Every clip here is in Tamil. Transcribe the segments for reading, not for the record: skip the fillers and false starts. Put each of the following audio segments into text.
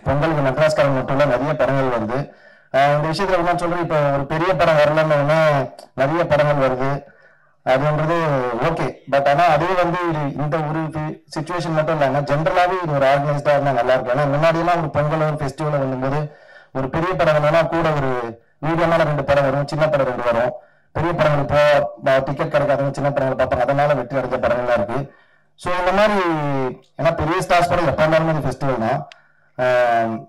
பொங்கலுக்கு மெட்ராஸ்காரன் மட்டும் இல்ல நிறைய படங்கள் வருது. இந்த விஷயத்துல என்ன சொல்றேன், இப்போ ஒரு பெரிய படம் வரலன்னா நிறைய படங்கள் வருது அதுன்றது ஓகே. பட் ஆனா அதுவே வந்து இந்த ஒரு சிச்சுவேஷன் மட்டும் இல்லைன்னா ஜென்ரலாவே இது ஒரு ஆர்கனைஸ்டா இருந்தா நல்லா இருக்கும். ஏன்னா முன்னாடி எல்லாம் ஒரு பொங்கல் ஒரு ஃபெஸ்டிவல் வரும்போது ஒரு பெரிய படம் வேணும்னா கூட ஒரு மீடியமான 2 படம் வரும், சின்ன படம் 2 வரும். பெரிய படங்கள் இப்போ டிக்கெட் கிடைக்காதவங்க சின்ன படங்கள் பார்ப்பாங்க, அதனால வெற்றி அடைஞ்ச படங்கள்லாம் இருக்கு. ஸோ இந்த மாதிரி ஏன்னா பெரிய ஸ்டார்ஸ் படம் எப்போ இருந்தாலும் அது ஃபெஸ்டிவல் தான்.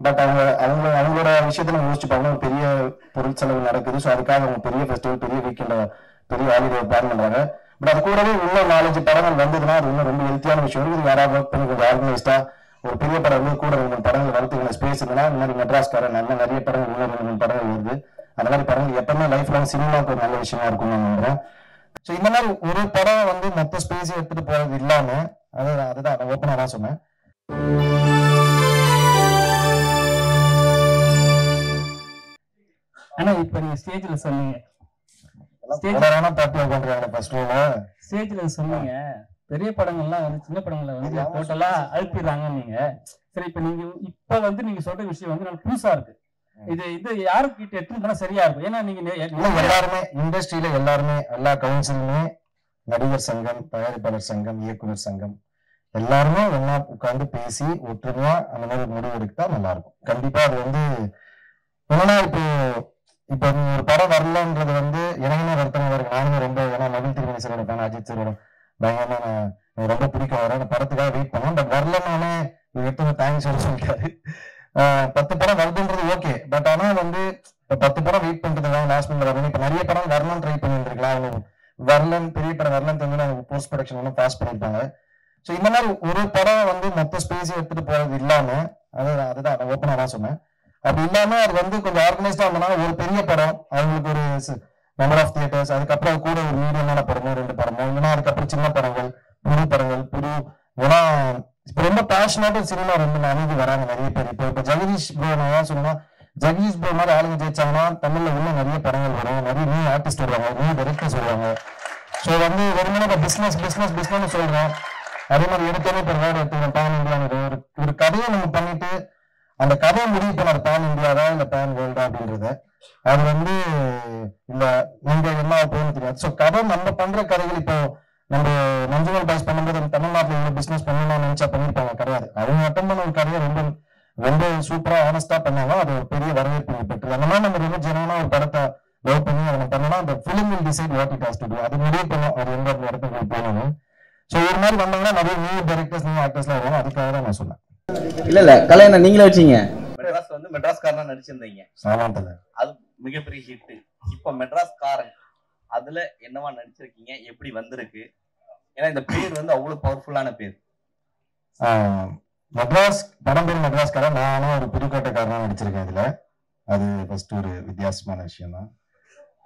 பட் அவங்களோட விஷயத்த நம்ம யோசிச்சு பார்க்கணும், பெரிய பொருள் செலவு நடக்குது. ஸோ அதுக்காக அவங்க பெரிய ஃபெஸ்டிவல் பெரிய வீக்கெண்ட் பெரிய ஹாலிடே பிளான் பண்றாங்க. பட் அது கூடவே இன்னும் 4-5 படங்கள் வந்ததுன்னா அது இன்னும் ரொம்ப ஹெல்த்தியான விஷயம். இது யாராவது ஒர்க் பண்ணி கொஞ்சம் ஆர்கனைஸ்டா ஒரு பெரிய படம் வந்து கூட 2 படங்கள் வளர்த்துக்கிற ஸ்பேஸ் இல்லைன்னா இந்த மாதிரி மெட்ராஸ்காரன் நல்ல நிறைய படங்கள் இன்னும் 2 படங்கள் வருது. அந்த மாதிரி படங்கள் எப்பவுமே லைஃப் லாங் சினிமாவுக்கு ஒரு நல்ல விஷயமா இருக்கும்னு நான் நம்புறேன். ஸோ இந்த மாதிரி ஒரு படம் வந்து மொத்த ஸ்பேஸ் எடுத்துட்டு போறது இல்லாம அதுதான் நான் ஓப்பனா தான் சொன்னேன். ஆனா இப்ப நீங்க ஸ்டேஜ்ல சொன்னீங்க ஸ்டேஜ்ல சொன்னீங்க பெரிய படங்கள்லாம் வந்து சின்ன படங்களை வந்து டோட்டலா அழுப்பிடுறாங்க நீங்க. சரி, இப்ப நீங்க இப்ப வந்து நீங்க சொல்ற விஷயம் வந்து எனக்கு புதுசா இருக்கு. இது யாருக்கிட்ட எடுத்துட்டு போனா சரியா இருக்கும். ஏன்னா நீங்க எல்லாருமே இண்டஸ்ட்ரியில எல்லாருமே எல்லா கவுன்சிலுமே நடிகர் சங்கம், தயாரிப்பாளர் சங்கம், இயக்குனர் சங்கம் எல்லாருமே ஒன்னா உட்கார்ந்து பேசி ஒற்றுமையா அந்த மாதிரி முடிவு எடுத்தா நல்லா இருக்கும். கண்டிப்பா அது வந்து என்னன்னா இப்போ நீ ஒரு படம் வரலன்றது வந்து எனக்குமே வருத்தமா இருக்கு. நானுமே ரொம்ப ஏன்னா மகிழ் திருமணி சாரோட ஃபேன், அஜித் சாரோட பயங்கரமா நான் ரொம்ப பிடிக்கும் வர அந்த படத்துக்காக வெயிட் பண்ணேன். பட் வரலன்னு எடுத்து தேங்க்ஸ் சொல்லிட்டாரு. 10 படம் வருதுன்றது ஓகே. பட் ஆனா வந்து இப்ப 10 படம் வெயிட் பண்றதுதான் லாஸ்ட் மினிட்ல வரணும். இப்ப நிறைய படம் வரணும்னு ட்ரை பண்ணிட்டு இருக்கலாம். அவங்க வரலன்னு பெரிய படம் வரலன்னு தெரிஞ்சு அவங்க போஸ்ட் ப்ரொடக்ஷன் ஒன்றும் பாஸ் பண்ணிருப்பாங்க. ஸோ இந்த மாதிரி ஒரு படம் வந்து மொத்த ஸ்பேஸ் எடுத்துட்டு போறது இல்லாம அதுதான் நான் ஓப்பனா தான் சொன்னேன். அப்படி இல்லாம அது வந்து கொஞ்சம் ஆர்கனைஸ்டா இருந்தனால ஒரு பெரிய படம் அவங்களுக்கு ஒரு நம்பர் ஆஃப் தியேட்டர்ஸ், அதுக்கப்புறம் கூட ஒரு மீடியமான படமோ 2 படமோ இல்லைன்னா அதுக்கப்புறம் சின்ன படங்கள் புது ஏன்னா இப்ப ரொம்ப பேஷனாட்ட சினிமா ரொம்ப அணுகி வராங்க நிறைய பேர். இப்ப ஜெகதீஷ் ப்ரோ நான் சொன்னா ஜெகதீஷ் ப்ரோ மாதிரி ஆளுங்க ஜெயிச்சாங்கன்னா தமிழ்ல இன்னும் நிறைய படங்கள் வரும், நிறைய நியூ ஆர்டிஸ்ட் வருவாங்க, நியூ டைரக்டர்ஸ் வருவாங்க. ஸோ வந்து வெறுமனே பிசினஸ் சொல்றோம். அதே மாதிரி எடுத்தோன்னே இப்போ வேறு எடுத்துக்கணும் பேன் இந்தியான்னு ஒரு கதையை நம்ம பண்ணிட்டு அந்த கதையை முடிவு பண்ண பேன் இந்தியாவா இல்லை பேன் வேர்ல்டா அப்படின்றத அது வந்து இந்த நீங்க என்ன போகணும் தெரியாது. ஸோ கதை நம்ம பண்ற கதைகள் இப்போ நம்ம மஞ்சுமல் பாய்ஸ் பண்ணும்போது தமிழ்நாட்டில் இவ்வளவு பிசினஸ் பண்ணணும்னு நினைச்சா பண்ணிருப்பாங்க, கிடையாது. அவங்க அட்டன் பண்ண ஒரு கதையை ரொம்ப சூப்பரா ஆனஸ்டா பண்ணாங்க, அது ஒரு பெரிய வரவேற்பு பெற்று. அந்த மாதிரி நம்ம ரொம்ப ஜெனவனா ஒரு படத்தை லவ் பண்ணி அதை பண்ணலாம். அந்த film will decide what it has to to, அது முடிவு பண்ணும் அது எந்த இடத்துக்கு போகணும். ஸோ ஒரு மாதிரி வந்தாங்கன்னா நிறைய நியூ டைரக்டர்ஸ் நியூ ஆக்டர்ஸ்லாம் வருவாங்க. அதுக்காக தான் நான் சொன்னேன். இல்ல கலைஞர் நீங்களே வச்சீங்க மெட்ராஸ் வந்து மெட்ராஸ்காரனா நடிச்சிருந்தீங்க, அது மிகப்பெரிய ஹிட். இப்ப மெட்ராஸ்காரன் அதுல என்னவா நடிச்சிருக்கீங்க, எப்படி வந்திருக்கு? ஏன்னா இந்த பேர் வந்து அவ்வளவு பவர்ஃபுல்லான பேர். மெட்ராஸ் படம் பேர் மெட்ராஸ்காரன், நானும் ஒரு புதுக்கோட்டைக்காரனா நடிச்சிருக்கேன் இதுல. அது ஃபர்ஸ்ட் ஒரு வித்தியாசமான விஷயம் தான்.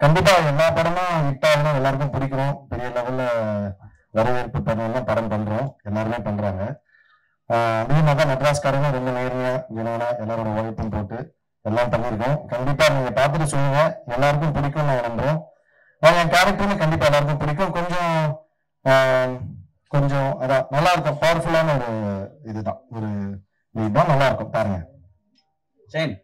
கண்டிப்பா எல்லா படமும் ஹிட் ஆகணும், எல்லாருக்கும் பிடிக்கணும், பெரிய லெவல்ல வரவேற்பு பண்ணணும், படம் பண்றோம், எல்லாருமே பண்றாங்க. அதே மாதிரி மெட்ராஸ்காரங்க ரொம்ப நேர்மையா ஜெனவனா எல்லாரோட உழைப்பும் போட்டு எல்லாம் பண்ணியிருக்கோம். கண்டிப்பா நீங்க பார்த்துட்டு சொல்லுங்க, எல்லாருக்கும் பிடிக்கும் நான் நம்புறோம். என் கேரக்டருமே கண்டிப்பா எல்லாருக்கும் பிடிக்கும். கொஞ்சம் அதான் நல்லா இருக்கும், பவர்ஃபுல்லான ஒரு இதுதான், ஒரு இதுதான் நல்லா இருக்கும் பாருங்க. சரி.